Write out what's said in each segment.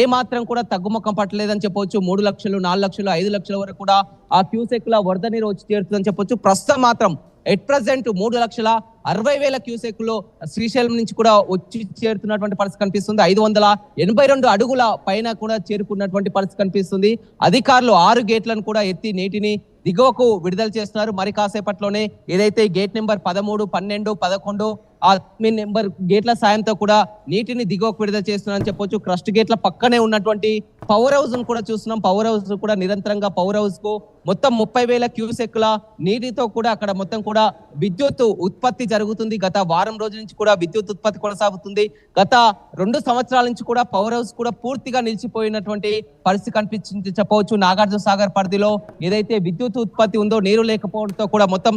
ఏ మాత్రం కూడా తగ్గుముఖం పట్టలేదని చెప్పొచ్చు. 3 లక్షలు, 4 లక్షలు, 5 లక్షల వరకు కూడా ఆ క్యూసెక్ల వరద నీరు వచ్చి చేరుతుందని చెప్పొచ్చు. ప్రస్తుతం మాత్రం ఎట్ ప్రెసెంట్ 3,60,000 క్యూసెక్లో శ్రీశైలం నుంచి కూడా వచ్చి చేరుతున్నటువంటి పరిస్థితి కనిపిస్తుంది. 582 అడుగుల పైన కూడా చేరుకున్నటువంటి పరిస్థితి కనిపిస్తుంది. అధికారులు 6 గేట్లను కూడా ఎత్తి నీటిని దిగువకు విడుదల చేస్తున్నారు. మరి కాసేపట్లోనే ఏదైతే గేట్ నెంబర్ 13, 12, 11 ఆ నెంబర్ గేట్ల సాయంతో కూడా నీటిని దిగువకు విడుదల చేస్తున్నారని చెప్పొచ్చు. క్రస్ట్ గేట్ల పక్కనే ఉన్నటువంటి పవర్ హౌస్ ను కూడా చూస్తున్నాం. పవర్ హౌస్ కూడా నిరంతరంగా పవర్ హౌస్ కు మొత్తం 30,000 క్యూసెక్ల నీటితో కూడా అక్కడ మొత్తం కూడా విద్యుత్ ఉత్పత్తి జరుగుతుంది. గత వారం రోజుల నుంచి కూడా విద్యుత్ ఉత్పత్తి కొనసాగుతుంది. గత 2 సంవత్సరాల నుంచి కూడా పవర్ హౌస్ కూడా పూర్తిగా నిలిచిపోయినటువంటి పరిస్థితి కనిపించింది చెప్పవచ్చు. నాగార్జున సాగర్ పరిధిలో ఏదైతే విద్యుత్ ఉత్పత్తి ఉందో నీరు లేకపోవడంతో కూడా మొత్తం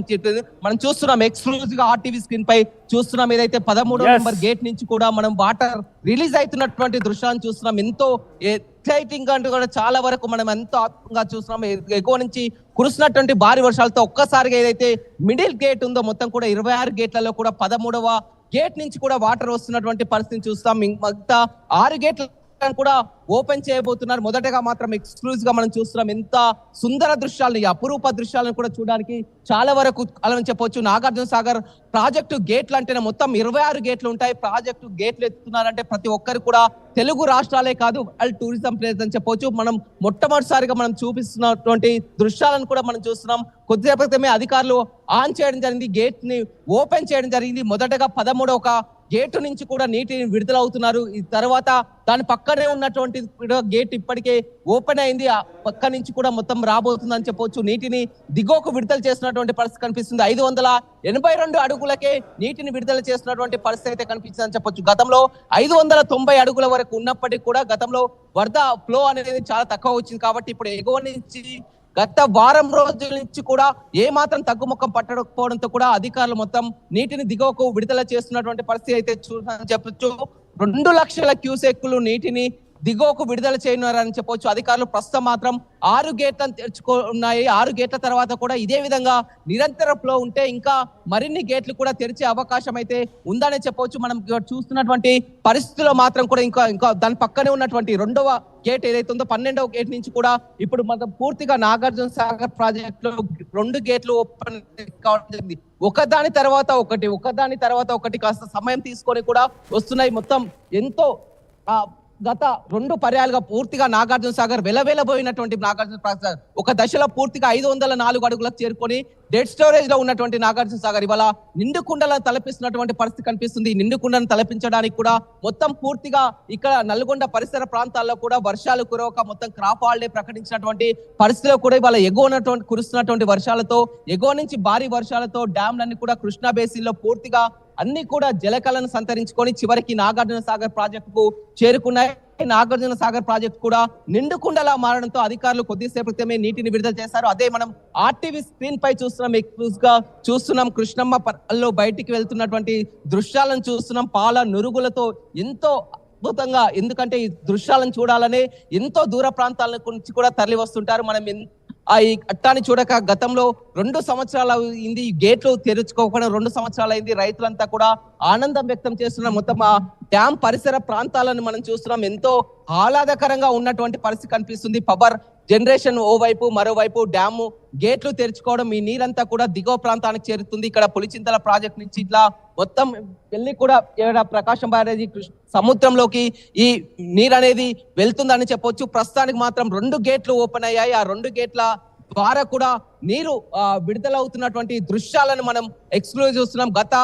మనం చూస్తున్నాం. ఎక్స్క్లూజివ్ గా ఆర్టీవీ స్క్రీన్ పై చూస్తున్నాం. ఏదైతే 13వ నెంబర్ గేట్ నుంచి కూడా మనం వాటర్ రిలీజ్ అవుతున్నటువంటి దృశ్యాన్ని చూస్తున్నాం. ఎంతో ఎక్సైటింగ్ అంటూ కూడా చాలా వరకు మనం ఎంతో ఆత్మగా చూస్తున్నాం. ఎగువ నుంచి కురుస్తున్నటువంటి భారీ వర్షాలతో ఒక్కసారిగా ఏదైతే మిడిల్ గేట్ ఉందో మొత్తం కూడా 26 గేట్లలో కూడా 13వ గేట్ నుంచి కూడా వాటర్ వస్తున్నటువంటి పరిస్థితిని చూస్తాం. మిగతా 6 గేట్ల కూడా ఓపెన్ చేయబోతున్నారు. మొదటగా మాత్రం ఎక్స్క్లూజివ్ గా మనం చూస్తున్నాం. ఎంత సుందర దృశ్యాలను, అపురూప దృశ్యాలను కూడా చూడడానికి చాలా వరకు అలని చెప్పొచ్చు. నాగార్జున సాగర్ ప్రాజెక్టు గేట్లు అంటేనే మొత్తం 26 గేట్లు ఉంటాయి. ప్రాజెక్టు గేట్లు ఎత్తుతున్నారంటే ప్రతి ఒక్కరు కూడా తెలుగు రాష్ట్రాలే కాదు వరల్డ్ టూరిజం ప్లేస్ అని చెప్పొచ్చు. మనం మొట్టమొదటిసారిగా మనం చూపిస్తున్నటువంటి దృశ్యాలను కూడా మనం చూస్తున్నాం. కొద్దిసేపు క్రితమే అధికారులు ఆన్ చేయడం జరిగింది, గేట్ ని ఓపెన్ చేయడం జరిగింది. మొదటగా 13వ గేటు నుంచి కూడా నీటిని విడుదల అవుతున్నారు. ఈ తర్వాత దాని పక్కనే ఉన్నటువంటి గేట్ ఇప్పటికే ఓపెన్ అయింది. ఆ పక్క నుంచి కూడా మొత్తం రాబోతుందని చెప్పొచ్చు. నీటిని దిగువకు విడుదల చేస్తున్నటువంటి పరిస్థితి కనిపిస్తుంది. 582 అడుగులకే నీటిని విడుదల చేస్తున్నటువంటి పరిస్థితి అయితే కనిపిస్తుందని చెప్పొచ్చు. గతంలో 590 అడుగుల వరకు ఉన్నప్పటికీ కూడా గతంలో వరద ఫ్లో అనేది చాలా తక్కువ వచ్చింది. కాబట్టి ఇప్పుడు ఎగువ నుంచి గత వారం రోజుల నుంచి కూడా ఏ మాత్రం తగ్గుముఖం పట్టకపోవడంతో కూడా అధికారులు మొత్తం నీటిని దిగువకు విడుదల చేస్తున్నటువంటి పరిస్థితి అయితే చూసామని చెప్పొచ్చు. 2 లక్షల క్యూసెక్కులు నీటిని దిగువకు విడుదల చేయనున్నారని చెప్పొచ్చు. అధికారులు ప్రస్తుతం మాత్రం 6 గేట్లను తెరుచుకున్నాయి. 6 గేట్ల తర్వాత కూడా ఇదే విధంగా నిరంతర ఫ్లో ఉంటే ఇంకా మరిన్ని గేట్లు కూడా తెరిచే అవకాశం అయితే ఉందని చెప్పొచ్చు. మనం చూస్తున్నటువంటి పరిస్థితుల్లో మాత్రం కూడా ఇంకా దాని పక్కనే ఉన్నటువంటి 2వ గేట్ ఏదైతే ఉందో 12వ గేట్ నుంచి కూడా ఇప్పుడు మనం పూర్తిగా నాగార్జున సాగర్ ప్రాజెక్ట్ లో 2 గేట్లు ఓపెన్ కావడం జరిగింది. ఒకదాని తర్వాత ఒకటి కాస్త సమయం తీసుకొని కూడా వస్తున్నాయి. మొత్తం ఎంతో గత 2 పర్యాలుగా పూర్తిగా నాగార్జున సాగర్ వెలవెలబోయినటువంటి నాగార్జున సాగర్ ఒక దశలో పూర్తిగా 504 అడుగులకు చేరుకొని డెడ్ స్టోరేజ్ లో ఉన్నటువంటి నాగార్జున సాగర్ ఇవాళ నిండు కుండలను తలపిస్తున్నటువంటి పరిస్థితి కనిపిస్తుంది. నిండు కుండను తలపించడానికి కూడా మొత్తం పూర్తిగా ఇక్కడ నల్గొండ పరిసర ప్రాంతాల్లో కూడా వర్షాలు కురవక మొత్తం క్రాప్ హాలిడే ప్రకటించినటువంటి పరిస్థితిలో కూడా ఇవాళ కురుస్తున్నటువంటి వర్షాలతో ఎగువ నుంచి భారీ వర్షాలతో డ్యాంలన్నీ కూడా కృష్ణా బేసిన్ లో పూర్తిగా అన్ని కూడా జలకలను సంతరించుకొని చివరికి నాగార్జున సాగర్ ప్రాజెక్టుకు చేరుకున్నాయి. నాగార్జున సాగర్ ప్రాజెక్ట్ కూడా నిండుకుండలా మారడంతో అధికారులు కొద్దిసేపు క్రితమే నీటిని విడుదల చేశారు. అదే మనం ఆర్టీవీ స్క్రీన్ పై చూస్తున్నాం. కృష్ణమ్మ పర్లో బయటికి వెళ్తున్నటువంటి దృశ్యాలను చూస్తున్నాం. పాల నురుగులతో ఎంతో అద్భుతంగా, ఎందుకంటే ఈ దృశ్యాలను చూడాలనే ఎంతో దూర ప్రాంతాల నుంచి కూడా తరలి వస్తుంటారు. మనం ఈ ఘట్టాన్ని చూడక గతంలో 2 సంవత్సరాలు అయింది, గేట్లు తెరుచుకోకుండా 2 సంవత్సరాలు అయింది. రైతులంతా కూడా ఆనందం వ్యక్తం చేస్తున్నారు. మొత్తం ఆ డ్యాం పరిసర ప్రాంతాలను మనం చూస్తున్నాం. ఎంతో ఆహ్లాదకరంగా ఉన్నటువంటి పరిస్థితి కనిపిస్తుంది. పవర్ జనరేషన్ ఓవైపు, మరోవైపు డ్యాము గేట్లు తెరుచుకోవడం, ఈ నీరంతా కూడా దిగువ ప్రాంతానికి చేరుతుంది. ఇక్కడ పులిచింతల ప్రాజెక్ట్ నుంచి ఇట్లా మొత్తం వెళ్ళి కూడా ప్రకాశం బ్యారేజీ సముద్రంలోకి ఈ నీరు అనేది వెళ్తుందని చెప్పొచ్చు. ప్రస్తుతానికి మాత్రం 2 గేట్లు ఓపెన్ అయ్యాయి. ఆ 2 గేట్ల ద్వారా కూడా నీరు విడుదలవుతున్నటువంటి దృశ్యాలను మనం ఎక్స్క్లూజివ్ చూస్తున్నాం. గత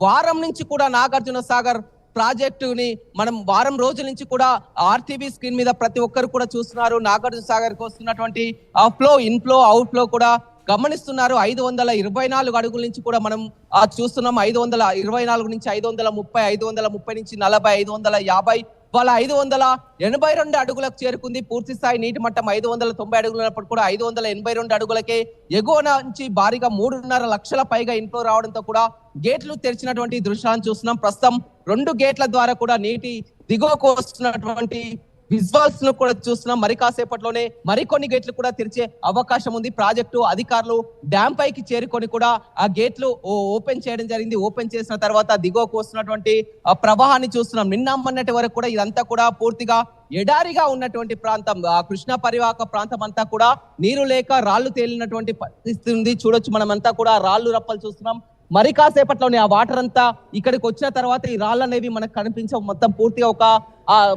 వారం నుంచి కూడా నాగార్జున సాగర్ ప్రాజెక్టుని మనం వారం రోజుల నుంచి కూడా ఆర్టీవీ స్క్రీన్ మీద ప్రతి ఒక్కరు కూడా చూస్తున్నారు. నాగార్జున సాగర్ కు వస్తున్నటువంటి ఫ్లో, ఇన్ఫ్లో, అవుట్ ఫ్లో కూడా గమనిస్తున్నారు. 524 అడుగుల నుంచి కూడా మనం చూస్తున్నాం. 524 నుంచి 530, 530 నుంచి 40, 550 వాళ్ళ 582 అడుగులకు చేరుకుంది. పూర్తి స్థాయి నీటి మట్టం 590 అడుగులు ఉన్నప్పుడు కూడా 582 అడుగులకే ఎగువ నుంచి భారీగా 3.5 లక్షల పైగా ఇన్ఫ్లో రావడంతో కూడా గేట్లు తెరిచినటువంటి దృశ్యాన్ని చూస్తున్నాం. ప్రస్తుతం 2 గేట్ల ద్వారా కూడా నీటి దిగువకు వస్తున్నటువంటి విజువల్స్ ను కూడా చూస్తున్నాం. మరి కాసేపట్లోనే మరికొన్ని గేట్లు కూడా తెరిచే అవకాశం ఉంది. ప్రాజెక్టు అధికారులు డ్యామ్ పైకి చేరుకొని కూడా ఆ గేట్లు ఓపెన్ చేయడం జరిగింది. ఓపెన్ చేసిన తర్వాత దిగువకు వస్తున్నటువంటి ప్రవాహాన్ని చూస్తున్నాం. నిన్న మొన్నటి వరకు కూడా ఇదంతా కూడా పూర్తిగా ఎడారిగా ఉన్నటువంటి ప్రాంతం, ఆ కృష్ణా పరివాహక ప్రాంతం అంతా కూడా నీరు లేక రాళ్లు తేలినటువంటి పరిస్థితి ఉంది. చూడొచ్చు, మనమంతా కూడా రాళ్లు రప్పలు చూస్తున్నాం. మరి కాసేపట్లోనే ఆ వాటర్ అంతా ఇక్కడికి వచ్చిన తర్వాత ఈ రాళ్ళు అనేవి మనకు కనిపించవు. మొత్తం పూర్తిగా ఒక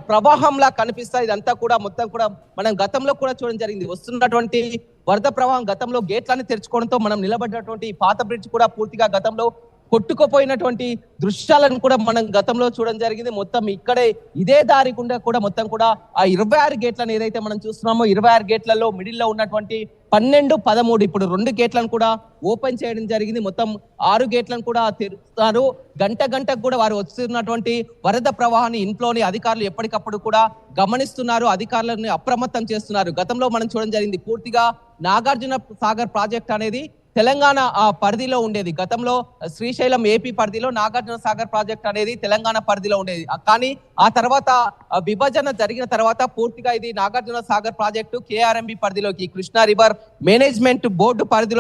ప్రవాహంలా కనిపిస్తాయి. ఇదంతా కూడా మొత్తం కూడా మనం గతంలో కూడా చూడడం జరిగింది. వస్తున్నటువంటి వరద ప్రవాహం గతంలో గేట్లన్నీ తెరుచుకోవడంతో మనం నిలబడినటువంటి పాత బ్రిడ్జ్ కూడా పూర్తిగా గతంలో కొట్టుకుపోయినటువంటి దృశ్యాలను కూడా మనం గతంలో చూడడం జరిగింది. మొత్తం ఇక్కడే ఇదే దారి గుండా కూడా మొత్తం కూడా ఆ 26 గేట్లను ఏదైతే మనం చూస్తున్నామో 26 గేట్లలో మిడిల్ లో ఉన్నటువంటి 12, 13 ఇప్పుడు 2 గేట్లను కూడా ఓపెన్ చేయడం జరిగింది. మొత్తం 6 గేట్లను కూడా తెరుస్తారు. గంటకు కూడా వారు వస్తున్నటువంటి వరద ప్రవాహాన్ని ఇంట్లోని అధికారులు ఎప్పటికప్పుడు కూడా గమనిస్తున్నారు. అధికారులను అప్రమత్తం చేస్తున్నారు. గతంలో మనం చూడడం జరిగింది, పూర్తిగా నాగార్జున సాగర్ ప్రాజెక్ట్ అనేది తెలంగాణ పరిధిలో ఉండేది. గతంలో శ్రీశైలం ఏపీ పరిధిలో, నాగార్జున సాగర్ ప్రాజెక్ట్ అనేది తెలంగాణ పరిధిలో ఉండేది. కానీ ఆ తర్వాత విభజన జరిగిన తర్వాత పూర్తిగా ఇది నాగార్జున సాగర్ ప్రాజెక్టు KRMB పరిధిలోకి, కృష్ణా రివర్ మేనేజ్మెంట్ బోర్డు పరిధిలో